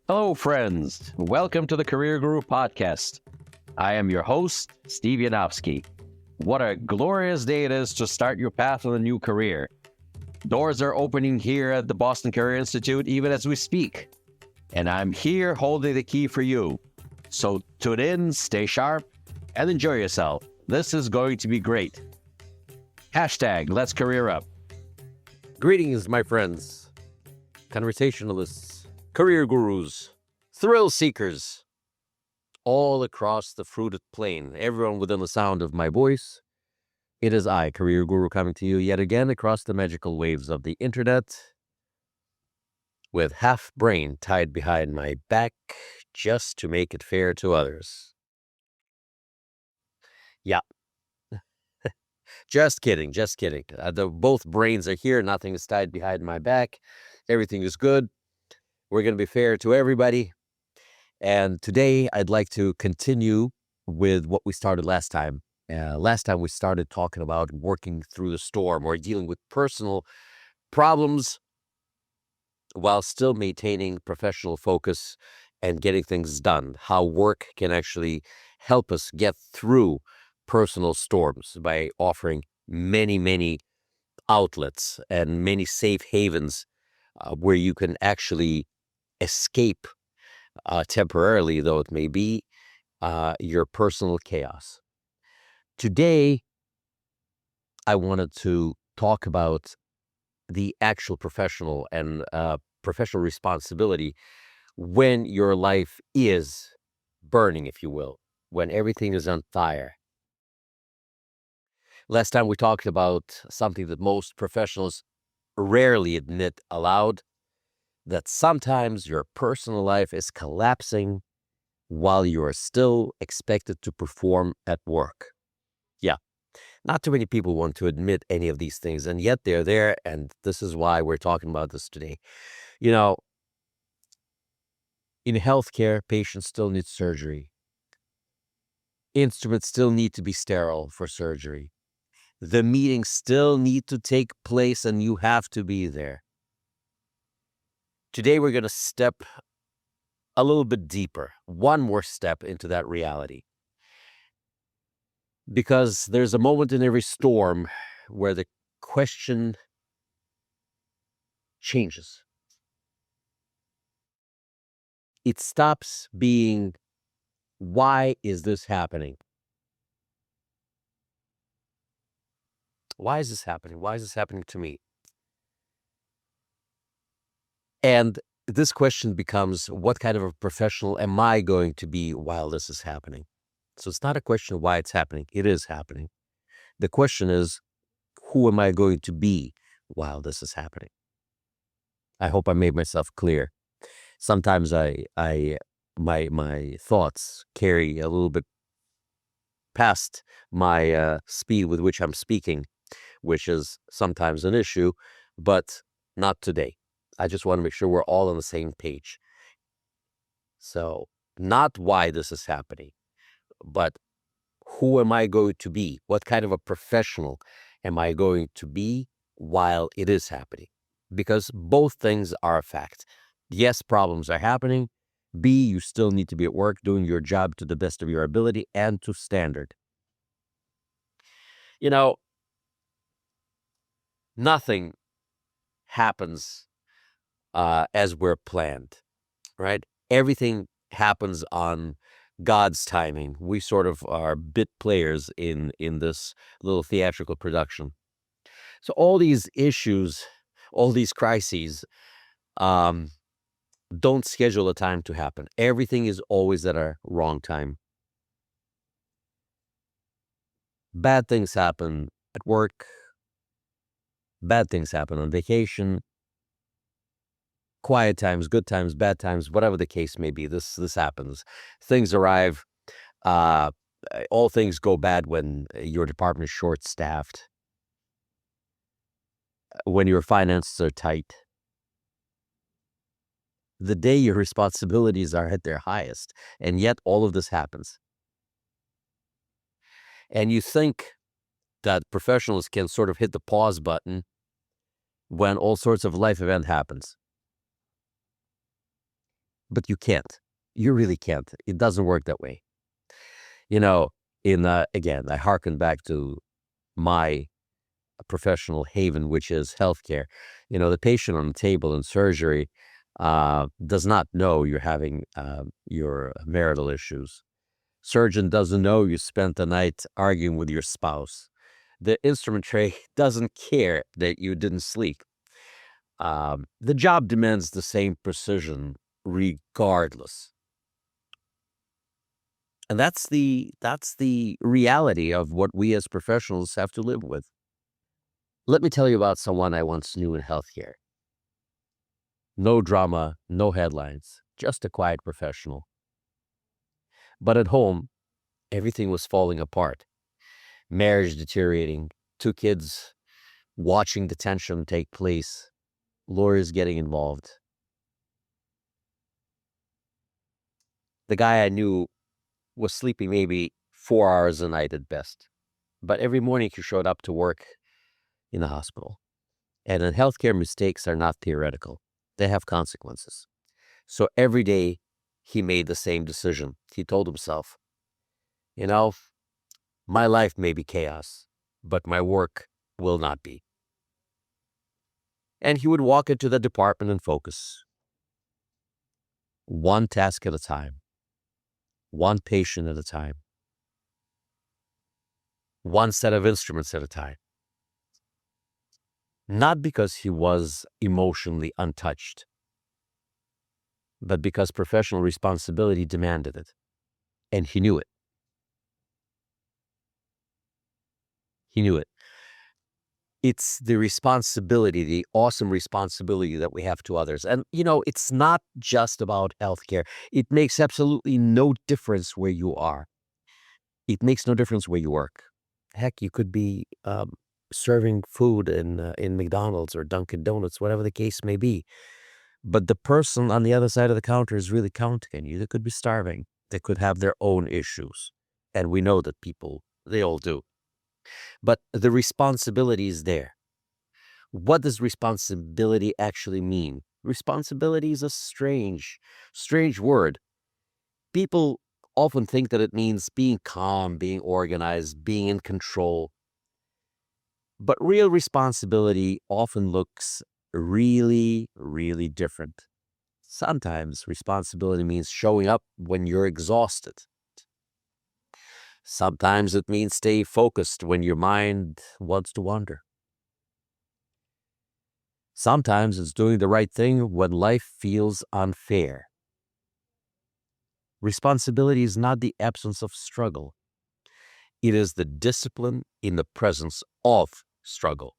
Hello, friends. Welcome to the Career Guru Podcast. I am your host, Steve Yanofsky. What a glorious day it is to start your path on a new career. Doors are opening here at the Boston Career Institute even as we speak. And I'm here holding the key for you. So tune in, stay sharp, and enjoy yourself. This is going to be great. Hashtag Let's Career Up. Greetings, my friends, conversationalists, career gurus, thrill seekers, all across the fruited plain, everyone within the sound of my voice. It is I, Career Guru, coming to you yet again across the magical waves of the internet with half brain tied behind my back just to make it fair to others. Yeah, just kidding. Both brains are here. Nothing is tied behind my back. Everything is good. We're going to be fair to everybody. And today I'd like to continue with what we started last time. Last time we started talking about working through the storm or dealing with personal problems while still maintaining professional focus and getting things done. How work can actually help us get through personal storms by offering many outlets and many safe havens where you can actually escape temporarily, though it may be, your personal chaos. Today, I wanted to talk about the actual professional and professional responsibility when your life is burning, if you will, when everything is on fire. Last time we talked about something that most professionals rarely admit aloud, that sometimes your personal life is collapsing while you are still expected to perform at work. Yeah, not too many people want to admit any of these things, and yet they're there, and this is why we're talking about this today. You know, in healthcare, patients still need surgery. Instruments still need to be sterile for surgery. The meetings still need to take place, and you have to be there. Today, we're going to step a little bit deeper, one more step into that reality. Because there's a moment in every storm where the question changes. It stops being, why is this happening? Why is this happening? Why is this happening to me? And this question becomes, what kind of a professional am I going to be while this is happening? So it's not a question of why it's happening. It is happening. The question is, who am I going to be while this is happening? I hope I made myself clear. Sometimes my thoughts carry a little bit past my speed with which I'm speaking, which is sometimes an issue, but not today. I just want to make sure we're all on the same page. So, not why this is happening, but who am I going to be? What kind of a professional am I going to be while it is happening? Because both things are a fact. Yes, problems are happening. B, you still need to be at work doing your job to the best of your ability and to standard. You know, nothing happens as we're planned, right? Everything happens on God's timing. We sort of are bit players in this little theatrical production. So all these issues, all these crises, don't schedule a time to happen. Everything is always at a wrong time. Bad things happen at work. Bad things happen on vacation. Quiet times, good times, bad times, whatever the case may be. This happens. Things arrive. Uh, all things go bad when your department is short-staffed, when your finances are tight. The day your responsibilities are at their highest, and yet all of this happens. And you think that professionals can sort of hit the pause button when all sorts of life event happens. but you can't. You really can't. It doesn't work that way. You know, again, I hearken back to my professional haven, which is healthcare. The patient on the table in surgery does not know you're having your marital issues. Surgeon doesn't know you spent the night arguing with your spouse. The instrument tray doesn't care that you didn't sleep. The job demands the same precision regardless. And that's the reality of what we as professionals have to live with. Let me tell you about someone I once knew in healthcare. No drama, no headlines, just a quiet professional. But at home, everything was falling apart. Marriage deteriorating, two kids watching the tension take place, lawyers getting involved. The guy I knew was sleeping maybe 4 hours a night at best. But every morning he showed up to work in the hospital. And in healthcare, mistakes are not theoretical, they have consequences. So every day he made the same decision. He told himself, you know, my life may be chaos, but my work will not be. And he would walk into the department and focus. One task at a time, one patient at a time, one set of instruments at a time. Not because he was emotionally untouched, but because professional responsibility demanded it. And he knew it. He knew it. It's the responsibility, the awesome responsibility that we have to others. And, it's not just about healthcare. It makes absolutely no difference where you are. It makes no difference where you work. Heck, you could be serving food in McDonald's or Dunkin' Donuts, whatever the case may be. But the person on the other side of the counter is really counting on you. They could be starving. They could have their own issues. And we know that people, they all do. But the responsibility is there. What does responsibility actually mean? Responsibility is a strange word. People often think that it means being calm, being organized, being in control. But real responsibility often looks really, really different. Sometimes responsibility means showing up when you're exhausted. Sometimes it means stay focused when your mind wants to wander. Sometimes it's doing the right thing when life feels unfair. Responsibility is not the absence of struggle. It is the discipline in the presence of struggle.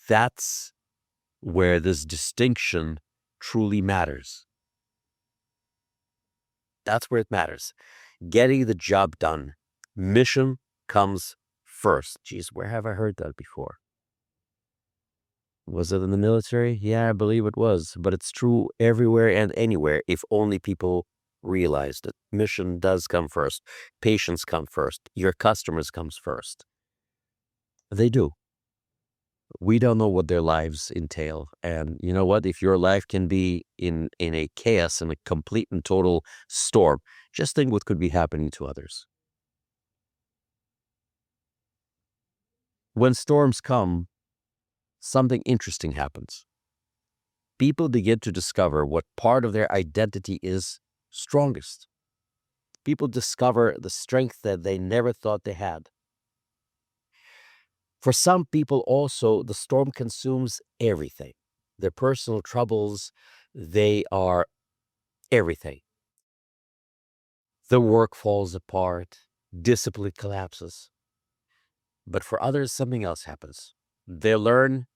That's where this distinction truly matters. That's where it matters. Getting the job done. Mission comes first. Geez, where have I heard that before? Was it in the military? Yeah, I believe it was. But it's true everywhere and anywhere if only people realized it. Mission does come first. Patients come first. Your customers comes first. They do. We don't know what their lives entail. And you know what? If your life can be in a chaos and a complete and total storm, just think what could be happening to others. When storms come, something interesting happens. People begin to discover what part of their identity is strongest. People discover the strength that they never thought they had. For some people also, the storm consumes everything. Their personal troubles, they are everything. The work falls apart, discipline collapses. But for others, something else happens. They learn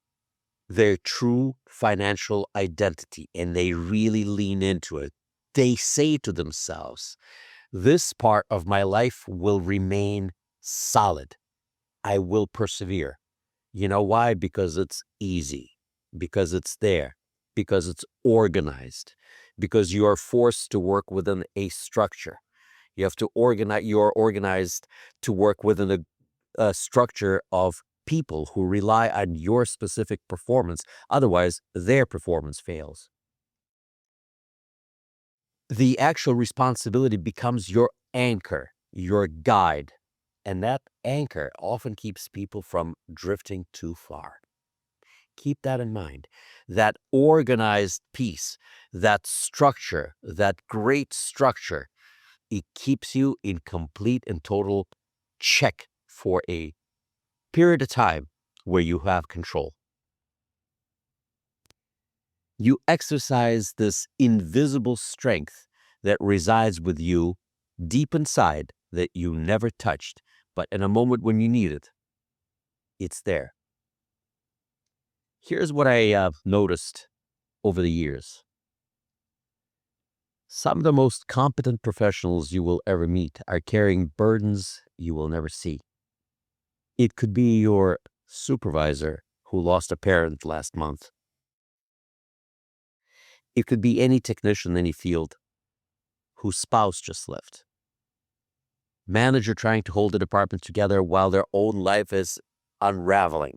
their true financial identity and they really lean into it. They say to themselves, this part of my life will remain solid. I will persevere. You know why? Because it's easy, because it's there, because it's organized, because you are forced to work within a structure. You have to organize, you're organized to work within a structure of people who rely on your specific performance. Otherwise, their performance fails. the actual responsibility becomes your anchor, your guide. And that anchor often keeps people from drifting too far. Keep that in mind. That organized piece, that structure, that great structure, it keeps you in complete and total check for a period of time where you have control. You exercise this invisible strength that resides with you deep inside that you never touched, but in a moment when you need it, it's there. Here's what I noticed over the years. Some of the most competent professionals you will ever meet are carrying burdens you will never see. It could be your supervisor who lost a parent last month. It could be any technician in any field whose spouse just left. Manager trying to hold the department together while their own life is unraveling.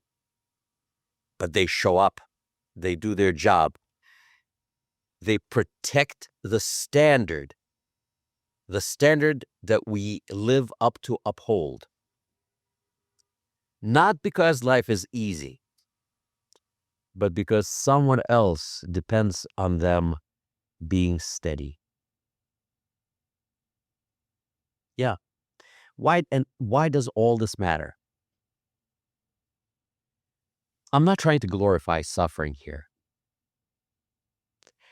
But they show up, they do their job, they protect the standard that we live up to uphold. Not because life is easy, but because someone else depends on them being steady. Yeah. Why does all this matter? I'm not trying to glorify suffering here.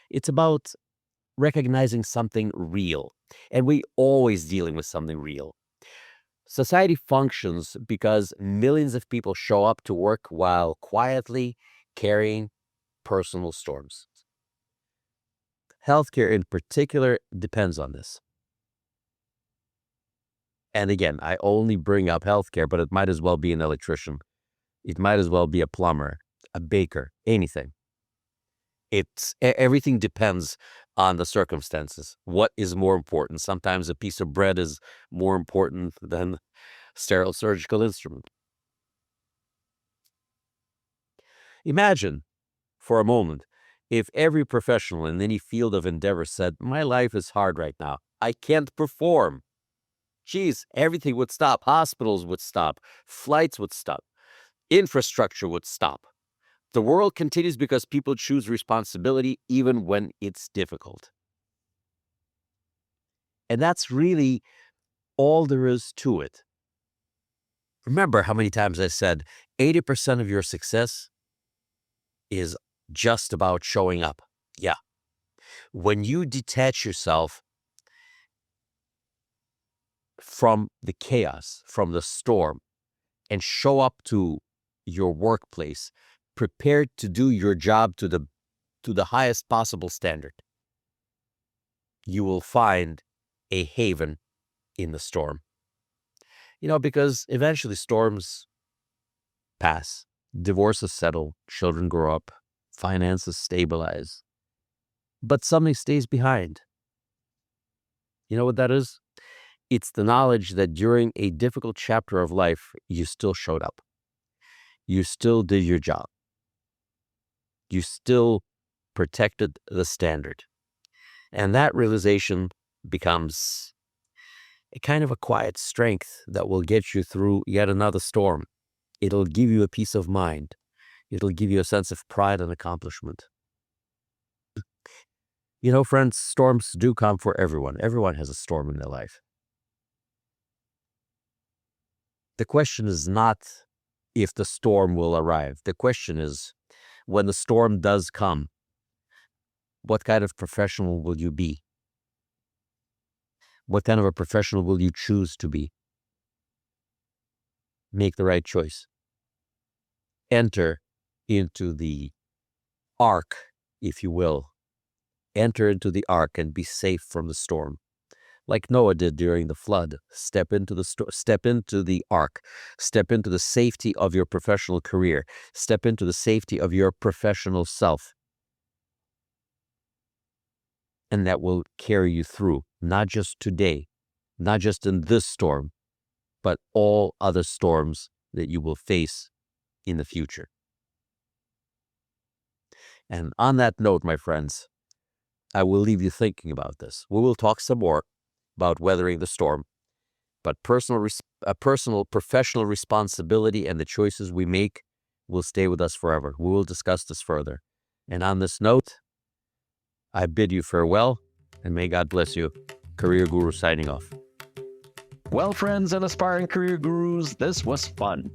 It's about recognizing something real, and we always dealing with something real. Society functions because millions of people show up to work while quietly carrying personal storms. Healthcare in particular depends on this. And again, I only bring up healthcare, but it might as well be an electrician. It might as well be a plumber, a baker, anything. Everything depends on the circumstances. What is more important? Sometimes a piece of bread is more important than sterile surgical instrument. Imagine for a moment if every professional in any field of endeavor said, "My life is hard right now. I can't perform." Geez, everything would stop. Hospitals would stop. Flights would stop. Infrastructure would stop. The world continues because people choose responsibility even when it's difficult. And that's really all there is to it. Remember how many times I said 80% of your success is just about showing up. Yeah. When you detach yourself from the chaos, from the storm, and show up to your workplace, prepared to do your job to the highest possible standard, you will find a haven in the storm. Because eventually storms pass, divorces settle, children grow up, finances stabilize, but something stays behind. You know what that is? It's the knowledge that during a difficult chapter of life, you still showed up. You still did your job. You still protected the standard. And that realization becomes a kind of a quiet strength that will get you through yet another storm. It'll give you a peace of mind. It'll give you a sense of pride and accomplishment. Friends, storms do come for everyone. Everyone has a storm in their life. The question is not if the storm will arrive. The question is, when the storm does come, what kind of professional will you be? What kind of a professional will you choose to be? Make the right choice. Enter into the ark, if you will. Enter into the ark and be safe from the storm. Like Noah did during the flood. Step into the ark. Step into the safety of your professional career. Step into the safety of your professional self. And that will carry you through, not just today, not just in this storm, but all other storms that you will face in the future. And on that note, my friends, I will leave you thinking about this. We will talk some more about weathering the storm, but personal, professional responsibility and the choices we make will stay with us forever. We will discuss this further. And on this note, I bid you farewell, and may God bless you. Career Guru signing off. Well, friends and aspiring career gurus, this was fun.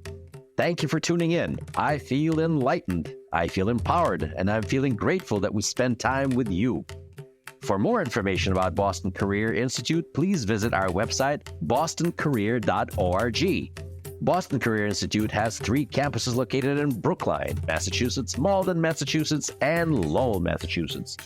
Thank you for tuning in. I feel enlightened, I feel empowered, and I'm feeling grateful that we spend time with you. For more information about Boston Career Institute, please visit our website, bostoncareer.org. Boston Career Institute has 3 campuses located in Brookline, Massachusetts, Malden, Massachusetts, and Lowell, Massachusetts.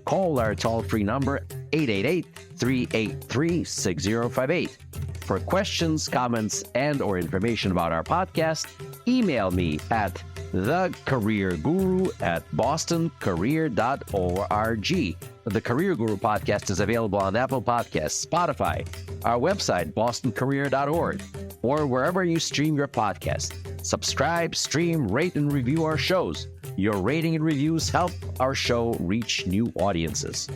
Call our toll-free number, 888-383-6058. For questions, comments, and or information about our podcast, email me at thecareerguru@bostoncareer.org. The Career Guru podcast is available on Apple Podcasts, Spotify, our website, bostoncareer.org, or wherever you stream your podcast. Subscribe, stream, rate, and review our shows. Your rating and reviews help our show reach new audiences.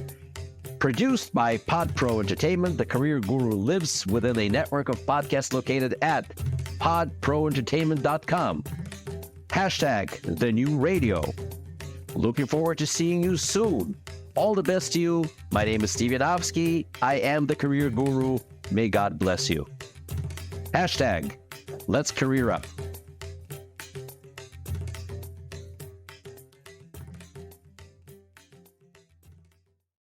Produced by PodPro Entertainment, The Career Guru lives within a network of podcasts located at podproentertainment.com. # The New Radio. Looking forward to seeing you soon. All the best to you. My name is Steve Yanofsky. I am the Career Guru. May God bless you. # Let's Career Up.